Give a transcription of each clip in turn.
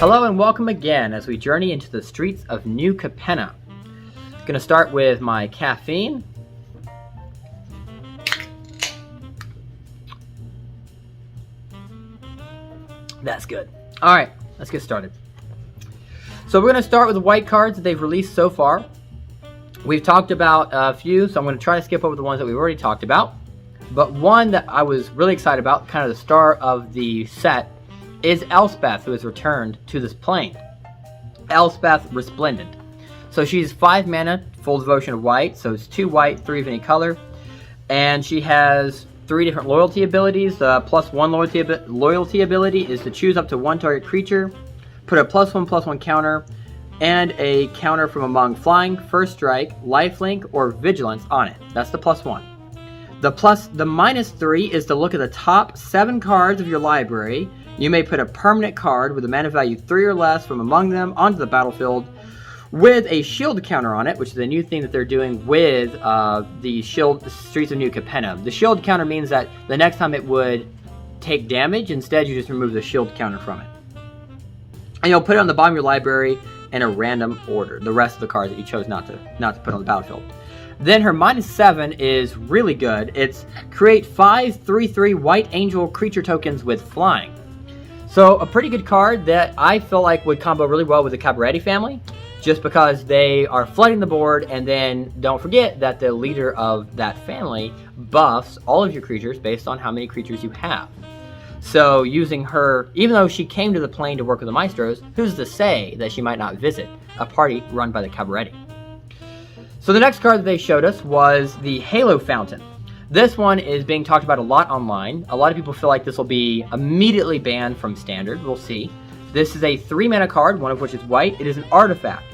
Hello and welcome again as we journey into the streets of New Capenna. Gonna start with my caffeine. That's good. Alright, let's get started. So we're gonna start with the white cards that they've released so far. We've talked about a few, so I'm gonna try to skip over the ones that we've already talked about. But one that I was really excited about, kind of the star of the set, is Elspeth, who has returned to this plane. Elspeth Resplendent. So she's 5 mana, full devotion of white, so it's 2 white, 3 of any color. And she has 3 different loyalty abilities. The +1 loyalty ability is to choose up to 1 target creature, put a +1/+1 counter, and a counter from among flying, first strike, lifelink, or vigilance on it. That's the +1. The -3 is to look at the top 7 cards of your library. You may put a permanent card with a mana value 3 or less from among them onto the battlefield with a shield counter on it, which is a new thing that they're doing with the Streets of New Capenna. The shield counter means that the next time it would take damage, instead you just remove the shield counter from it. And you'll put it on the bottom of your library in a random order, the rest of the cards that you chose not to put on the battlefield. Then her -7 is really good. It's create 5 3/3 white angel creature tokens with flying. So a pretty good card that I feel like would combo really well with the Capenna family, just because they are flooding the board, and then don't forget that the leader of that family buffs all of your creatures based on how many creatures you have. So using her, even though she came to the plane to work with the Maestros, who's to say that she might not visit a party run by the Capenna? So the next card that they showed us was the Halo Fountain. This one is being talked about a lot online. A lot of people feel like this will be immediately banned from Standard. We'll see. This is a 3 mana card, one of which is white. It is an artifact.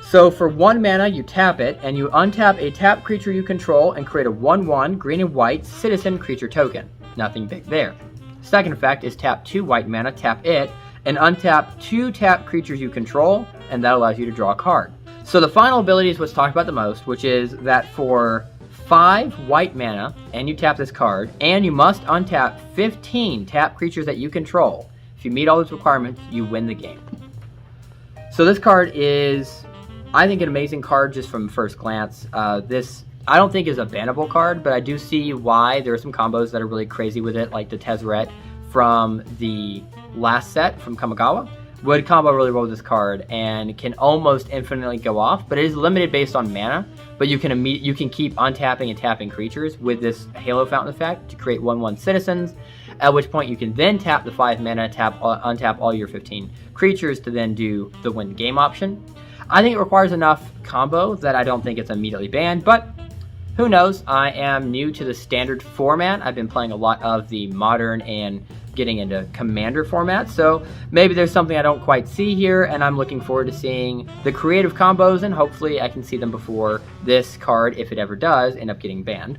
So for 1 mana, you tap it, and you untap a tap creature you control and create a 1/1 green and white citizen creature token. Nothing big there. Second effect is tap 2 white mana, tap it, and untap 2 tap creatures you control, and that allows you to draw a card. So the final ability is what's talked about the most, which is that for 5 white mana, and you tap this card, and you must untap 15 tap creatures that you control. If you meet all those requirements, you win the game. So this card is, I think, an amazing card just from first glance. This, I don't think, is a bannable card, but I do see why. There are some combos that are really crazy with it, like the Tezzeret from the last set from Kamigawa would combo really well with this card and can almost infinitely go off, but it is limited based on mana. But you can keep untapping and tapping creatures with this Halo Fountain effect to create 1/1 citizens, at which point you can then tap the 5 mana, untap all your 15 creatures to then do the win game option. I think it requires enough combo that I don't think it's immediately banned, but who knows? I am new to the Standard format. I've been playing a lot of the Modern and getting into Commander format, so maybe there's something I don't quite see here, and I'm looking forward to seeing the creative combos, and hopefully I can see them before this card, if it ever does, end up getting banned.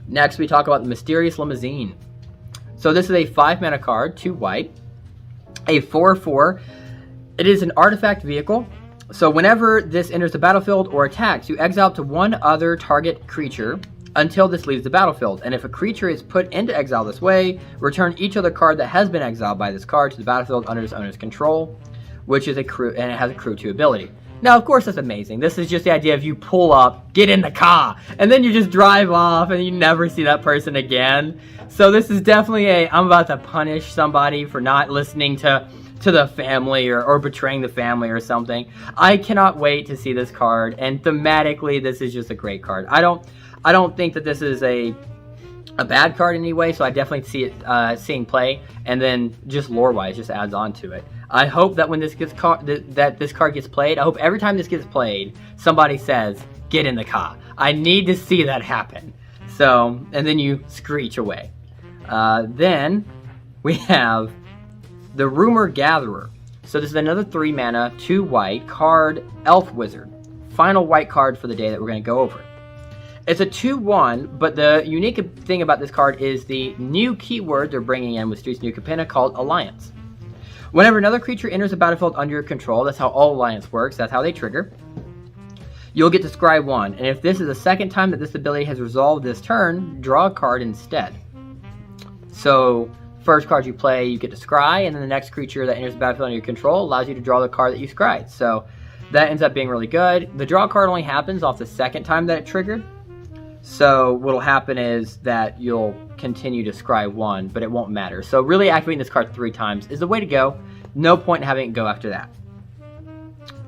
Next, we talk about the Mysterious Limousine. So this is a 5 mana card, 2 white, a 4/4. It is an artifact vehicle. So whenever this enters the battlefield or attacks, you exile up to 1 other target creature until this leaves the battlefield. And if a creature is put into exile this way, return each other card that has been exiled by this card to the battlefield under its owner's control, which is a crew, and it has a crew 2 ability. Now, of course, that's amazing. This is just the idea of you pull up, get in the car, and then you just drive off and you never see that person again. So this is definitely I'm about to punish somebody for not listening to the family or betraying the family or something. I cannot wait to see this card, and thematically, this is just a great card. I don't think that this is a bad card in any way, so I definitely see it seeing play, and then just lore-wise, just adds on to it. I hope that when this gets that this card gets played, I hope every time this gets played, somebody says, "Get in the car." I need to see that happen. So, and then you screech away. Then we have the Rumor Gatherer. So this is another 3 mana, 2 white card, Elf Wizard. Final white card for the day that we're going to go over. It's a 2/1, but the unique thing about this card is the new keyword they're bringing in with Streets of New Capenna called Alliance. Whenever another creature enters the battlefield under your control, that's how all Alliance works, that's how they trigger, you'll get to scry 1, and if this is the second time that this ability has resolved this turn, draw a card instead. So first card you play, you get to scry, and then the next creature that enters the battlefield under your control allows you to draw the card that you scryed. So that ends up being really good. The draw card only happens off the second time that it triggered. So what'll happen is that you'll continue to scry 1, but it won't matter. So really activating this card 3 times is the way to go. No point in having it go after that,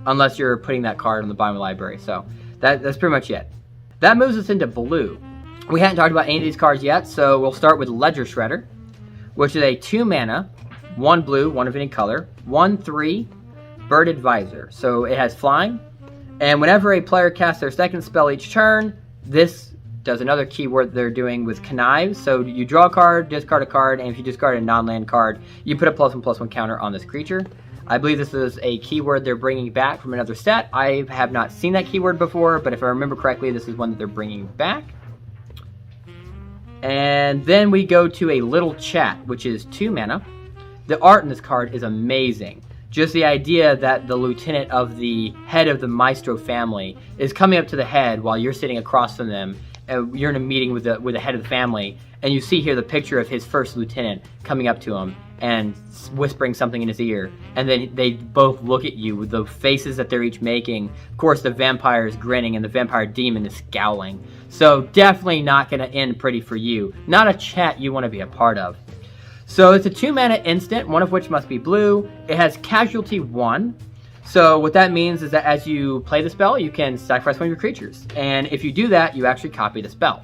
unless you're putting that card on the bottom of the library. So that's pretty much it. That moves us into blue. We hadn't talked about any of these cards yet, so we'll start with Ledger Shredder, which is a 2 mana, 1 blue, 1 of any color, 1/3 Bird Advisor. So it has flying, and whenever a player casts their second spell each turn, this does another keyword they're doing with Connive. So you draw a card, discard a card, and if you discard a non-land card, you put a +1/+1 counter on this creature. I believe this is a keyword they're bringing back from another set. I have not seen that keyword before, but if I remember correctly, this is one that they're bringing back. And then we go to a Little Chat, which is 2 mana. The art in this card is amazing. Just the idea that the lieutenant of the head of the Maestro family is coming up to the head while you're sitting across from them. You're in a meeting with the head of the family, and you see here the picture of his first lieutenant coming up to him and whispering something in his ear, and then they both look at you with the faces that they're each making. Of course, the vampire is grinning and the vampire demon is scowling. So definitely not going to end pretty for you. Not a chat you want to be a part of. So it's a 2 mana instant, one of which must be blue. It has casualty 1. So what that means is that as you play the spell, you can sacrifice one of your creatures. And if you do that, you actually copy the spell.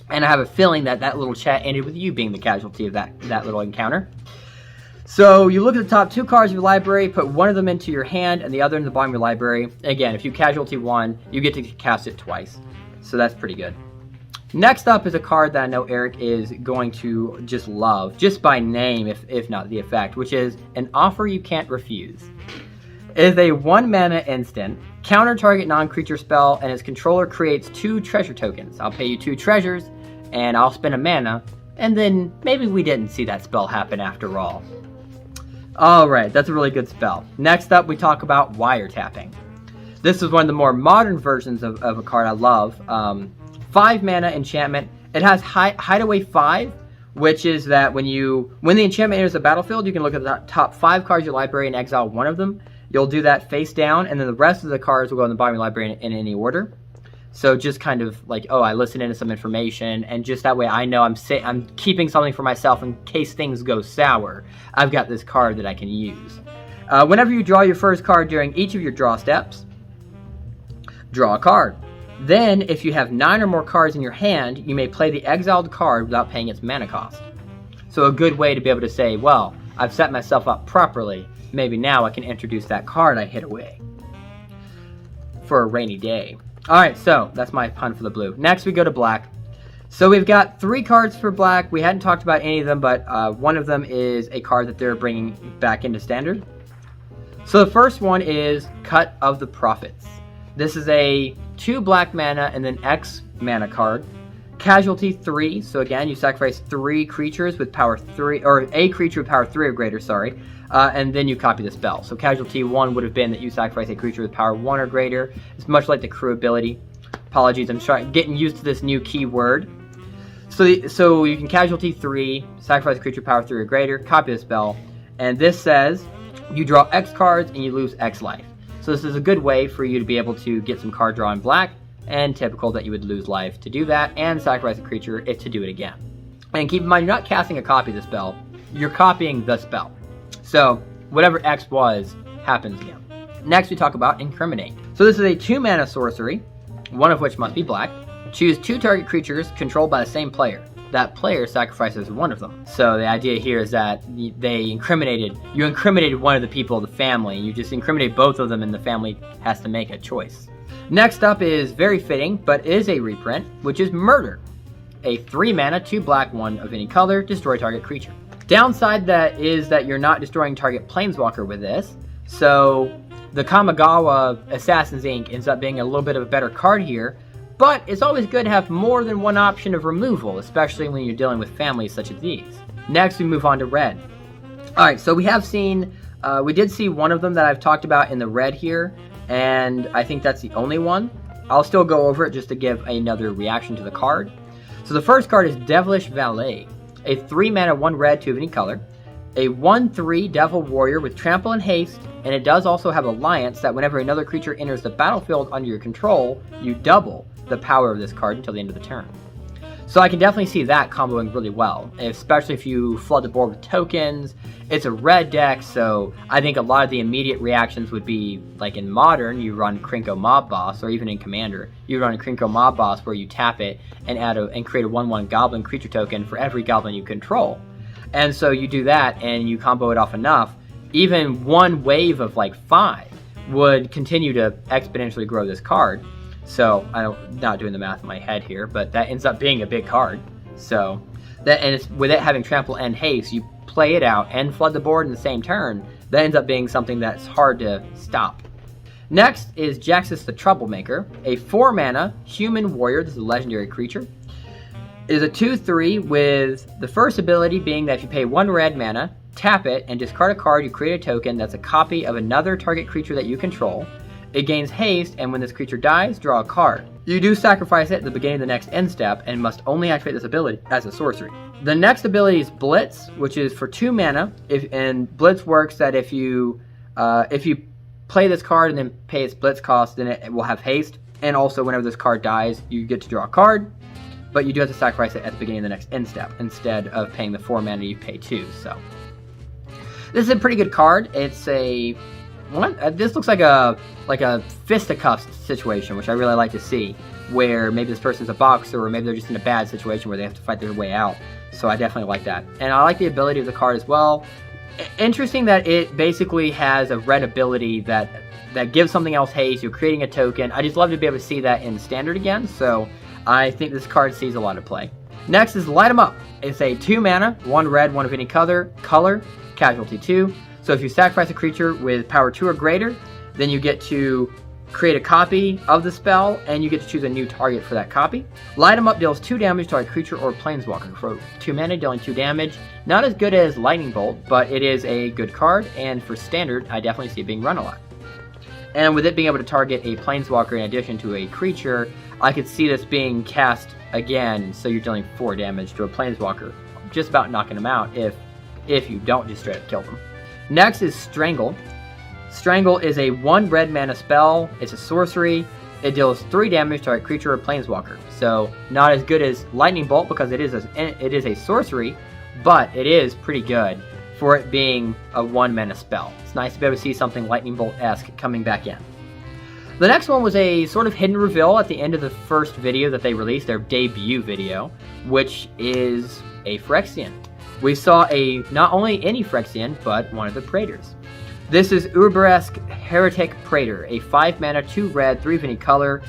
And I have a feeling that that little chat ended with you being the casualty of that little encounter. So you look at the top 2 cards of your library, put one of them into your hand and the other in the bottom of your library. Again, if you casualty 1, you get to cast it twice. So that's pretty good. Next up is a card that I know Eric is going to just love, just by name, if not the effect, which is An Offer You Can't Refuse. It is a 1 mana instant, counter target non-creature spell, and its controller creates 2 treasure tokens. I'll pay you 2 treasures, and I'll spend a mana, and then maybe we didn't see that spell happen after all. Alright, that's a really good spell. Next up, we talk about Wiretapping. This is one of the more modern versions of a card I love. 5 mana enchantment. It has Hideaway 5, which is that when the enchantment enters the battlefield, you can look at the top 5 cards of your library and exile one of them. You'll do that face down, and then the rest of the cards will go in the bottom of your library in any order. So just kind of like, oh, I listen into some information, and just that way I know I'm keeping something for myself in case things go sour. I've got this card that I can use. Whenever you draw your first card during each of your draw steps, draw a card. Then, if you have 9 or more cards in your hand, you may play the exiled card without paying its mana cost. So a good way to be able to say, well, I've set myself up properly. Maybe now I can introduce that card I hid away for a rainy day. Alright, so that's my pun for the blue. Next we go to black. So we've got 3 cards for black. We hadn't talked about any of them, but one of them is a card that they're bringing back into standard. So the first one is Cut of the Prophets. This is a 2 black mana and then X mana card. Casualty 3, so again, you sacrifice 3 creatures with power 3, or a creature with power 3 or greater, sorry, and then you copy the spell. So casualty 1 would have been that you sacrifice a creature with power 1 or greater. It's much like the crew ability. Apologies, I'm getting used to this new keyword. So you can casualty 3, sacrifice a creature with power 3 or greater, copy the spell, and this says you draw X cards and you lose X life. So this is a good way for you to be able to get some card draw in black, and typical that you would lose life to do that, and sacrifice a creature if to do it again. And keep in mind, you're not casting a copy of the spell, you're copying the spell. So whatever X was, happens again. Next we talk about Incriminate. So this is a 2 mana sorcery, one of which must be black. Choose 2 target creatures controlled by the same player. That player sacrifices one of them. So the idea here is that you incriminated one of the people of the family. You just incriminate both of them, and the family has to make a choice. Next up is very fitting, but is a reprint, which is Murder. A 3 mana, 2 black, 1 of any color, destroy target creature. Downside that is that you're not destroying target planeswalker with this. So the Kamigawa Assassin's Inc. ends up being a little bit of a better card here, but it's always good to have more than one option of removal, especially when you're dealing with families such as these. Next we move on to red. Alright, so we did see one of them that I've talked about in the red here, and I think that's the only one. I'll still go over it just to give another reaction to the card. So the first card is Devilish Valet. a 3 mana 1 red 2 of any color, a 1/3 Devil Warrior with Trample and Haste, and it does also have Alliance that whenever another creature enters the battlefield under your control, you double the power of this card until the end of the turn. So I can definitely see that comboing really well, especially if you flood the board with tokens. It's a red deck, so I think a lot of the immediate reactions would be, like in Modern, you run Krinko Mob Boss, or even in Commander, you run a Krinko Mob Boss where you tap it and create a 1/1 Goblin creature token for every Goblin you control. And so you do that and you combo it off enough, even one wave of like 5 would continue to exponentially grow this card. So I'm not doing the math in my head here, but that ends up being a big card. So that, and it's, with it having Trample and Haste, you play it out and flood the board in the same turn. That ends up being something that's hard to stop. Next is Jaxus the Troublemaker, a 4 mana human warrior. This is a legendary creature. It is a 2/3 with the first ability being that if you pay 1 red mana, tap it, and discard a card, you create a token that's a copy of another target creature that you control. It gains haste, and when this creature dies, draw a card. You do sacrifice it at the beginning of the next end step, and must only activate this ability as a sorcery. The next ability is Blitz, which is for 2 mana, and Blitz works that if you play this card and then pay its Blitz cost, then it will have haste, and also whenever this card dies, you get to draw a card. But you do have to sacrifice it at the beginning of the next end step instead of paying the 4 mana you pay 2. So this is a pretty good card. It's a this looks like a fisticuffs situation, which I really like to see, where maybe this person's a boxer or maybe they're just in a bad situation where they have to fight their way out. So I definitely like that, and I like the ability of the card as well. Interesting that it basically has a red ability that gives something else haste. You're creating a token. I just love to be able to see that in Standard again. So I think this card sees a lot of play. Next is Light 'em Up. It's a 2 mana, 1 red, 1 of any color, casualty 2. So if you sacrifice a creature with power 2 or greater, then you get to create a copy of the spell, and you get to choose a new target for that copy. Light 'em Up deals 2 damage to a creature or planeswalker for 2 mana, dealing 2 damage. Not as good as Lightning Bolt, but it is a good card, and for Standard, I definitely see it being run a lot. And with it being able to target a planeswalker in addition to a creature, I could see this being cast again, so you're dealing 4 damage to a planeswalker, just about knocking them out if you don't just straight up kill them. Next is Strangle. Strangle is a 1 red mana spell. It's a sorcery. It deals 3 damage to a creature or planeswalker. So not as good as Lightning Bolt because it is a sorcery, but it is pretty good for it being a 1 mana spell. It's nice to be able to see something Lightning Bolt-esque coming back in. The next one was a sort of hidden reveal at the end of the first video that they released, their debut video, which is a Phyrexian. We saw not only any Phyrexian, but one of the Praetors. This is Urbersk Heretic Praetor, a 5 mana, 2 red, 3 of any color,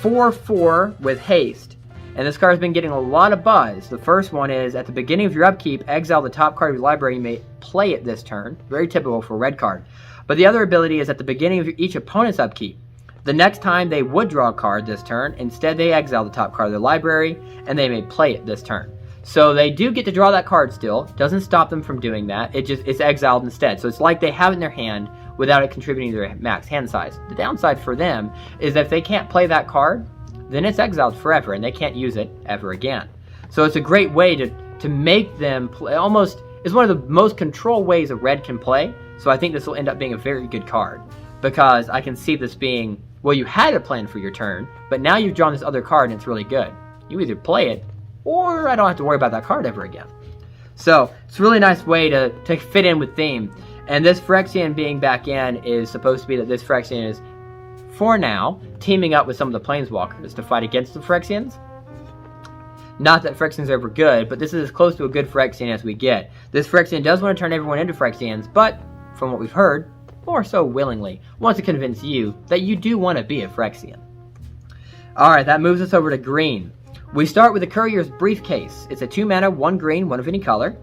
4/4 with haste. And this card has been getting a lot of buzz. The first one is, at the beginning of your upkeep, exile the top card of your library. You may play it this turn. Very typical for a red card. But the other ability is, at the beginning of each opponent's upkeep, the next time they would draw a card this turn, instead they exile the top card of their library, and they may play it this turn. So they do get to draw that card still. Doesn't stop them from doing that. It's exiled instead. So it's like they have it in their hand without it contributing to their max hand size. The downside for them is that if they can't play that card, then it's exiled forever and they can't use it ever again. So it's a great way to make them play. Almost is one of the most control ways a red can play. So I think this will end up being a very good card, because I can see this being, well, you had a plan for your turn, but now you've drawn this other card and it's really good. You either play it, or I don't have to worry about that card ever again. So it's a really nice way to fit in with theme. And this Phyrexian being back in is supposed to be that this Phyrexian is, for now, teaming up with some of the Planeswalkers to fight against the Phyrexians. Not that Phyrexians are ever good, but this is as close to a good Phyrexian as we get. This Phyrexian does want to turn everyone into Phyrexians, but from what we've heard, more so willingly, wants to convince you that you do want to be a Phyrexian. Alright, that moves us over to green. We start with the Courier's Briefcase. It's a 2 mana, 1 green, 1 of any color.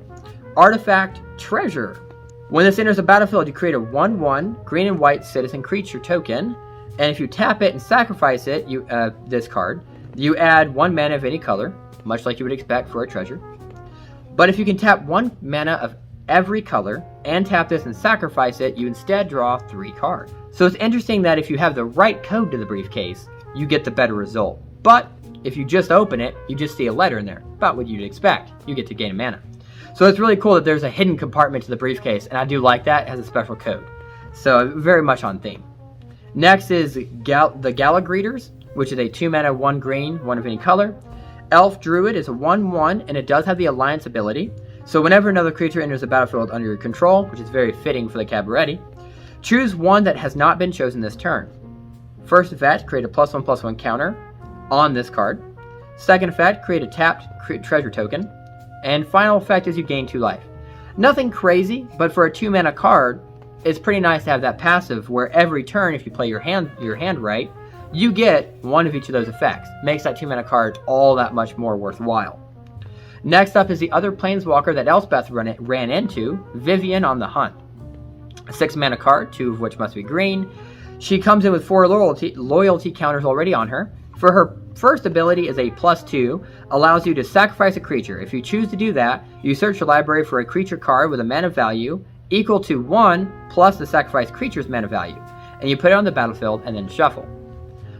Artifact Treasure. When this enters the battlefield, you create a 1/1 green and white citizen creature token, and if you tap it and sacrifice it, this card, you add 1 mana of any color, much like you would expect for a treasure. But if you can tap 1 mana of every color and tap this and sacrifice it, you instead draw 3 cards. So it's interesting that if you have the right code to the briefcase, you get the better result. But if you just open it, you just see a letter in there, about what you'd expect. You get to gain a mana. So it's really cool that there's a hidden compartment to the briefcase, and I do like that. It has a special code. So very much on theme. Next is the Gala Greeters, which is a 2 mana, 1 green, 1 of any color. Elf Druid is a 1/1, and it does have the Alliance ability. So whenever another creature enters the battlefield under your control, which is very fitting for the Cabaretti, choose one that has not been chosen this turn. First effect, create a +1/+1 counter on this card. Second effect, create a tapped treasure token. And final effect is you gain 2 life. Nothing crazy, but for a 2 mana card, it's pretty nice to have that passive where every turn, if you play your hand right, you get one of each of those effects. Makes that 2 mana card all that much more worthwhile. Next up is the other Planeswalker that Elspeth ran into, Vivian on the Hunt. A 6 mana card, 2 of which must be green. She comes in with 4 loyalty counters already on her. For her first ability is a +2, allows you to sacrifice a creature. If you choose to do that, you search your library for a creature card with a mana value equal to 1 plus the sacrificed creature's mana value, and you put it on the battlefield and then shuffle.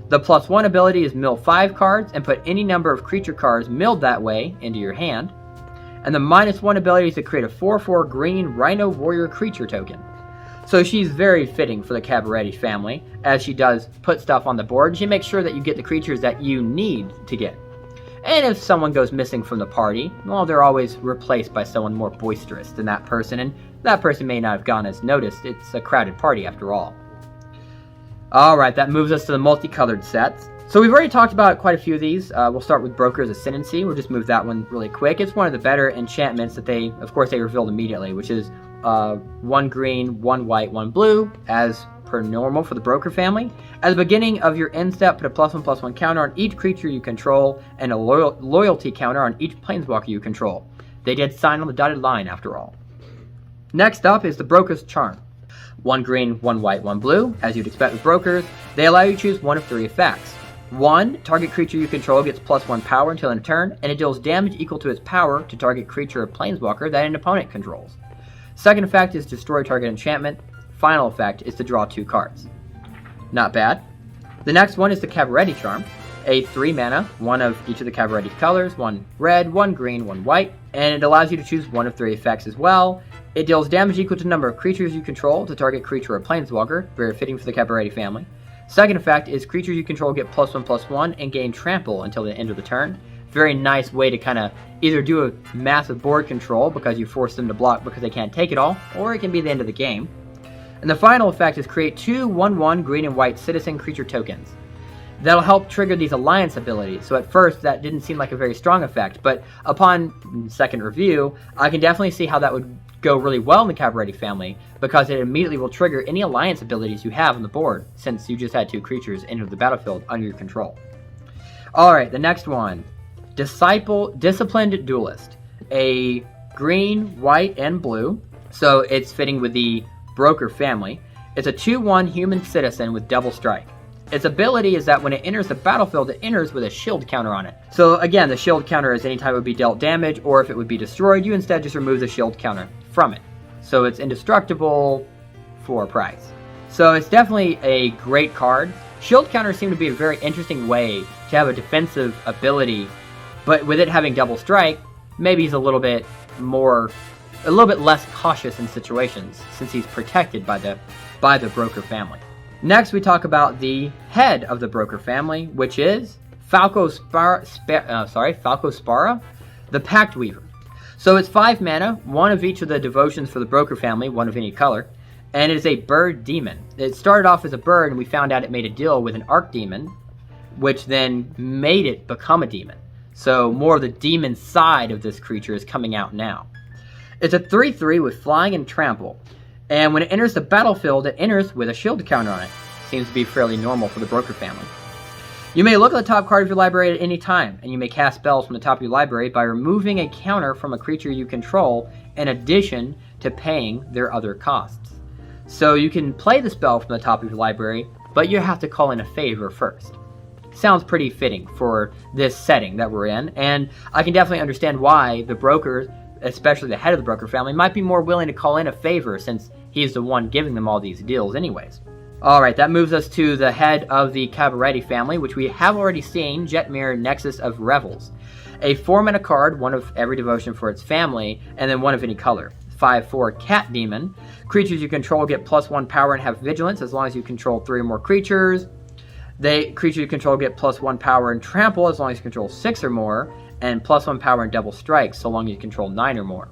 The +1 ability is mill 5 cards and put any number of creature cards milled that way into your hand. And the -1 ability is to create a 4/4 green Rhino Warrior creature token. So she's very fitting for the Cabaretti family, as she does put stuff on the board. She makes sure that you get the creatures that you need to get. And if someone goes missing from the party, well, they're always replaced by someone more boisterous than that person, and that person may not have gone as noticed. It's a crowded party after all. Alright, that moves us to the multicolored sets. So we've already talked about quite a few of these. We'll start with Broker's Ascendancy. We'll just move that one really quick. It's one of the better enchantments that they revealed immediately, which is 1 green, 1 white, 1 blue, as per normal for the Broker family. At the beginning of your end step, put a +1/+1 counter on each creature you control and a loyalty counter on each Planeswalker you control. They did sign on the dotted line after all. Next up is the Broker's Charm. 1 green, 1 white, 1 blue. As you'd expect with Brokers, they allow you to choose one of 3 effects. 1, target creature you control gets +1 power until end of turn, and it deals damage equal to its power to target creature or Planeswalker that an opponent controls. Second effect is destroy target enchantment. Final effect is to draw 2 cards. Not bad. The next one is the Cabaretti Charm. A 3 mana, 1 of each of the Cabaretti colors, 1 red, 1 green, 1 white, and it allows you to choose one of 3 effects as well. It deals damage equal to the number of creatures you control to target creature or Planeswalker, very fitting for the Cabaretti family. Second effect is creatures you control get +1/+1 and gain trample until the end of the turn. Very nice way to kind of either do a massive board control because you force them to block because they can't take it all, or it can be the end of the game. And the final effect is create 2 1/1 green and white citizen creature tokens. That'll help trigger these alliance abilities. So at first that didn't seem like a very strong effect, but upon second review, I can definitely see how that would go really well in the Cabaretti family, because it immediately will trigger any alliance abilities you have on the board, since you just had 2 creatures enter the battlefield under your control. Alright, the next one. Disciplined Duelist. A green, white, and blue, so it's fitting with the Broker family. It's a 2/1 human citizen with double strike. Its ability is that when it enters the battlefield, it enters with a shield counter on it. So again, the shield counter is anytime it would be dealt damage, or if it would be destroyed, you instead just remove the shield counter from it. So it's indestructible for a price. So it's definitely a great card. Shield counters seem to be a very interesting way to have a defensive ability, but with it having double strike, maybe he's a little bit less cautious in situations, since he's protected by the Broker family. Next, we talk about the head of the Broker family, which is Falco Spara, the Pact Weaver. So it's 5 mana, 1 of each of the devotions for the Broker family, 1 of any color, and it is a bird demon. It started off as a bird, and we found out it made a deal with an archdemon, which then made it become a demon. So more of the demon side of this creature is coming out now. It's a 3/3 with flying and trample. And when it enters the battlefield, it enters with a shield counter on it. Seems to be fairly normal for the Broker family. You may look at the top card of your library at any time, and you may cast spells from the top of your library by removing a counter from a creature you control in addition to paying their other costs. So you can play the spell from the top of your library, but you have to call in a favor first. Sounds pretty fitting for this setting that we're in, and I can definitely understand why the Brokers, especially the head of the Broker family, might be more willing to call in a favor since he's the one giving them all these deals anyways. Alright, that moves us to the head of the Cabaretti family, which we have already seen, Jetmir Nexus of Revels. A 4-mana card, one of every devotion for its family, and then one of any color. 5/4 Cat Demon. Creatures you control get +1 power and have vigilance as long as you control 3 or more creatures. Creatures you control get +1 power and trample as long as you control 6 or more, and +1 power and double strike so long as you control 9 or more.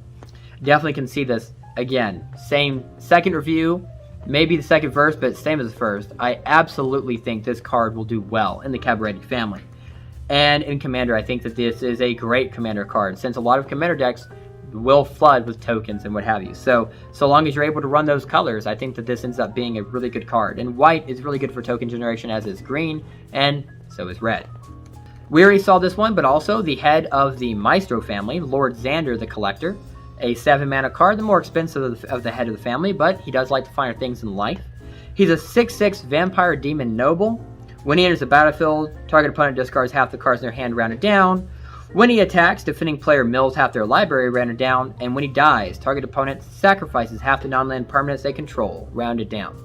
Definitely can see this again. Same second review, maybe the second verse, but same as the first. I absolutely think this card will do well in the Capenna family. And in Commander, I think that this is a great Commander card, since a lot of Commander decks will flood with tokens and what have you. So long as you're able to run those colors, I think that this ends up being a really good card. And white is really good for token generation, as is green, and so is red. We already saw this one, but also the head of the Maestro family, Lord Xander the Collector. A 7-mana card, the more expensive of the head of the family, but he does like the finer things in life. He's a 6/6 Vampire Demon Noble. When he enters the battlefield, target opponent discards half the cards in their hand rounded down. When he attacks, defending player mills half their library rounded down. And when he dies, target opponent sacrifices half the non-land permanents they control rounded down.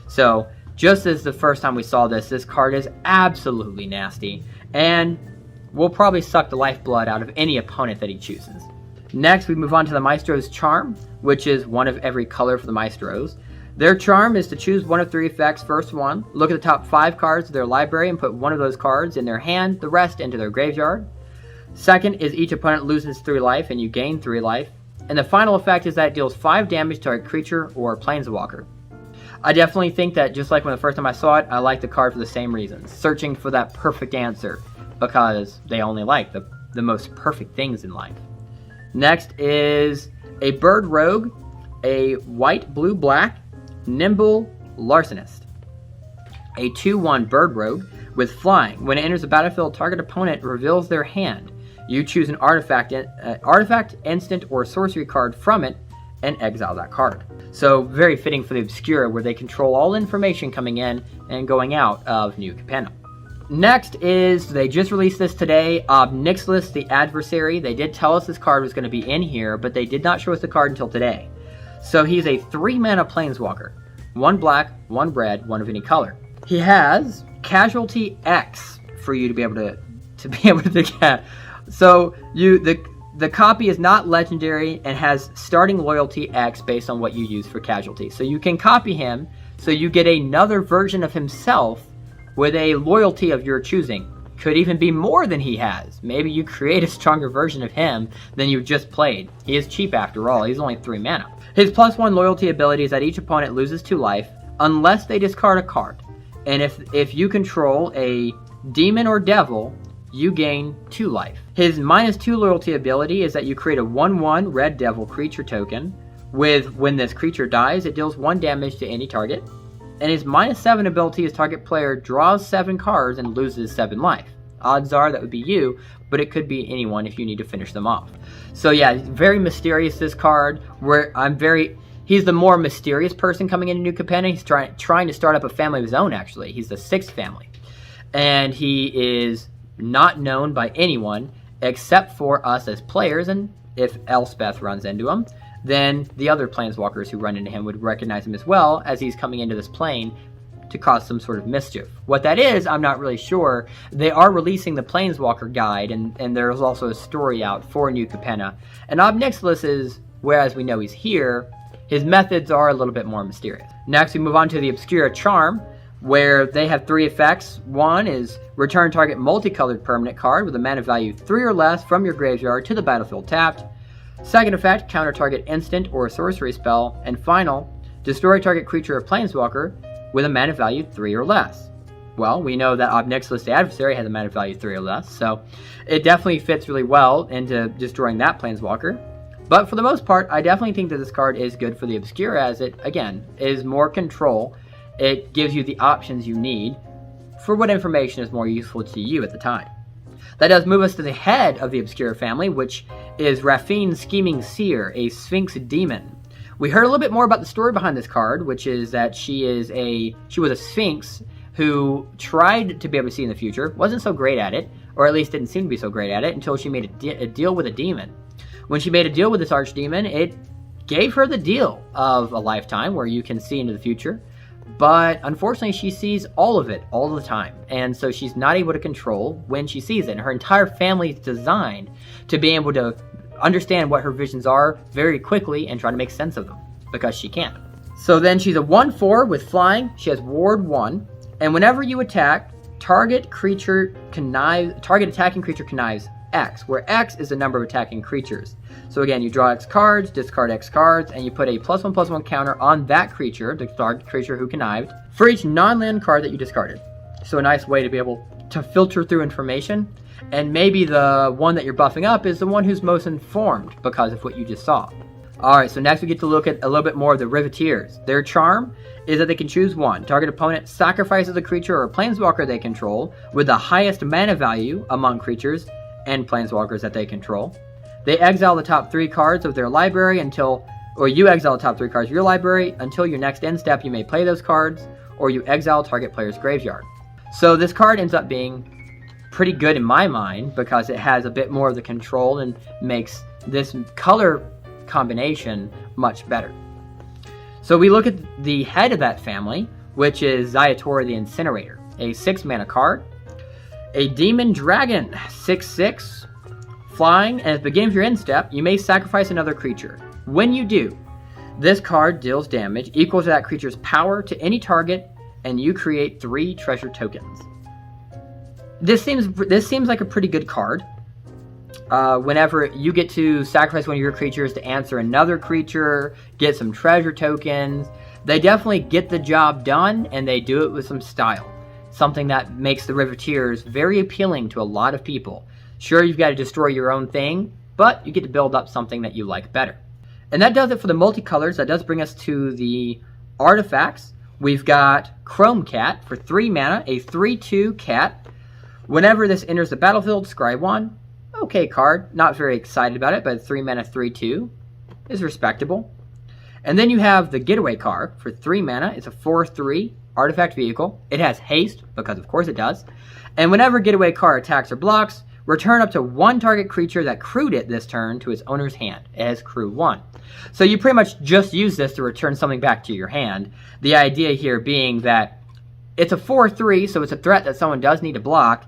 So, just as the first time we saw this card is absolutely nasty, and will probably suck the lifeblood out of any opponent that he chooses. Next, we move on to the Maestro's Charm, which is one of every color for the Maestros. Their charm is to choose one of 3 effects. First one, look at the top 5 cards of their library and put one of those cards in their hand, the rest into their graveyard. Second is each opponent loses 3 life and you gain 3 life. And the final effect is that it deals 5 damage to a creature or planeswalker. I definitely think that, just like when the first time I saw it, I like the card for the same reasons. Searching for that perfect answer, because they only like the most perfect things in life. Next is a Bird Rogue, a white, blue, black, Nimble Larcenist. A 2/1 Bird Rogue with flying. When it enters the battlefield, target opponent reveals their hand. You choose an artifact, instant, or sorcery card from it and exile that card. So very fitting for the Obscura, where they control all information coming in and going out of New Capenna. Next is, they just released this today, Ob Nixilis the Adversary. They did tell us this card was going to be in here, but they did not show us the card until today. So he's a 3-mana planeswalker. 1 black, 1 red, 1 of any color. He has Casualty X for you to be able to get. So the copy is not legendary and has starting loyalty X based on what you use for casualty. So you can copy him, so you get another version of himself with a loyalty of your choosing. Could even be more than he has. Maybe you create a stronger version of him than you just played. He is cheap after all. He's only 3 mana. His +1 loyalty ability is that each opponent loses 2 life unless they discard a card. And if you control a demon or devil, you gain 2 life. His -2 loyalty ability is that you create a 1/1 red devil creature token. When this creature dies, it deals 1 damage to any target. And his -7 ability is target player draws 7 cards and loses 7 life. Odds are that would be you, but it could be anyone if you need to finish them off. So yeah, very mysterious, this card. He's the more mysterious person coming into New Capenna. He's trying to start up a family of his own, actually. He's the 6th family. And he is not known by anyone except for us as players, and if Elspeth runs into him, then the other planeswalkers who run into him would recognize him as well, as he's coming into this plane to cause some sort of mischief. What that is, I'm not really sure. They are releasing the Planeswalker Guide, and there's also a story out for New Capenna. And Ob Nixilis is, whereas we know he's here, his methods are a little bit more mysterious. Next, we move on to the Obscura Charm, where they have 3 effects. One is return target multicolored permanent card with a mana value 3 or less from your graveyard to the battlefield tapped. Second effect, counter target instant or sorcery spell. And final, destroy target creature or planeswalker with a mana value 3 or less. Well, we know that Ob Nixilis the Adversary has a mana value 3 or less, so it definitely fits really well into destroying that planeswalker. But for the most part, I definitely think that this card is good for the Obscura, as it, again, is more control. It gives you the options you need for what information is more useful to you at the time. That does move us to the head of the Obscura family, which is Raphine Scheming Seer, a Sphinx Demon. We heard a little bit more about the story behind this card, which is that she was a Sphinx who tried to be able to see in the future, wasn't so great at it, or at least didn't seem to be so great at it, until she made a deal with a demon. When she made a deal with this archdemon, it gave her the deal of a lifetime where you can see into the future. but unfortunately she sees all of it all the time, and so she's not able to control when she sees it. And her entire family is designed to be able to understand what her visions are very quickly and try to make sense of them, because she can't. So then she's a 1/4 with flying. She has ward 1, and whenever you attack, target attacking creature connives X, where X is the number of attacking creatures. So again, you draw X cards, discard X cards, and you put a +1/+1 counter on that creature, the target creature who connived, for each non-land card that you discarded. So a nice way to be able to filter through information, and maybe the one that you're buffing up is the one who's most informed because of what you just saw. Alright, so next we get to look at a little bit more of the Riveteers. Their charm is that they can choose one. Target opponent sacrifices a creature or a planeswalker they control with the highest mana value among creatures and planeswalkers that they control. They exile the top 3 cards of their library you exile the top 3 cards of your library until your next end step. You may play those cards, or you exile target player's graveyard. So this card ends up being pretty good in my mind because it has a bit more of the control and makes this color combination much better. So we look at the head of that family, which is Zayatora the Incinerator, a 6-mana card. A Demon Dragon, 6/6, flying, and at the beginning of your end step, you may sacrifice another creature. When you do, this card deals damage equal to that creature's power to any target, and you create 3 treasure tokens. This seems like a pretty good card. Whenever you get to sacrifice one of your creatures to answer another creature, get some treasure tokens, they definitely get the job done, and they do it with some style. Something that makes the Riveteers very appealing to a lot of people. Sure, you've got to destroy your own thing, but you get to build up something that you like better. And that does it for the multicolors. That does bring us to the artifacts. We've got Chrome Cat for 3 mana, a 3/2 cat. Whenever this enters the battlefield, scry 1. Okay card, not very excited about it, but 3 mana 3/2 is respectable. And then you have the Getaway card for 3 mana. It's a 4/3 artifact vehicle. It has haste, because of course it does. And whenever Getaway card attacks or blocks, return up to 1 target creature that crewed it this turn to its owner's hand. It has crew 1. So you pretty much just use this to return something back to your hand. The idea here being that it's a 4/3, so it's a threat that someone does need to block,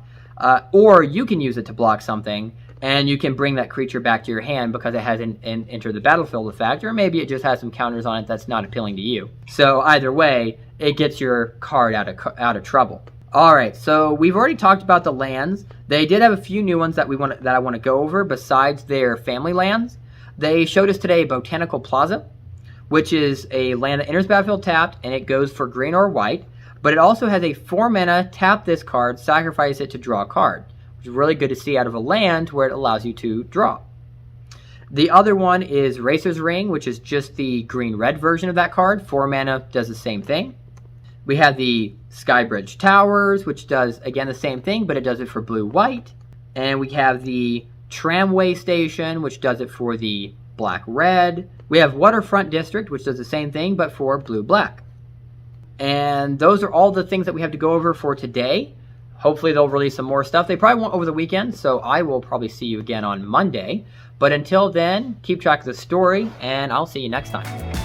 or you can use it to block something, and you can bring that creature back to your hand because it has an enter the battlefield effect, or maybe it just has some counters on it that's not appealing to you. So either way, it gets your card out of trouble. Alright, so we've already talked about the lands. They did have a few new ones that I want to go over besides their family lands. They showed us today Botanical Plaza, which is a land that enters battlefield tapped, and it goes for green or white, but it also has a 4 mana, tap this card, sacrifice it to draw a card, which is really good to see out of a land where it allows you to draw. The other one is Racer's Ring, which is just the green-red version of that card. 4 mana, does the same thing. We have the Skybridge Towers, which does, again, the same thing, but it does it for blue-white. And we have the Tramway Station, which does it for the black-red. We have Waterfront District, which does the same thing, but for blue-black. And those are all the things that we have to go over for today. Hopefully they'll release some more stuff. They probably won't over the weekend, so I will probably see you again on Monday. But until then, keep track of the story, and I'll see you next time.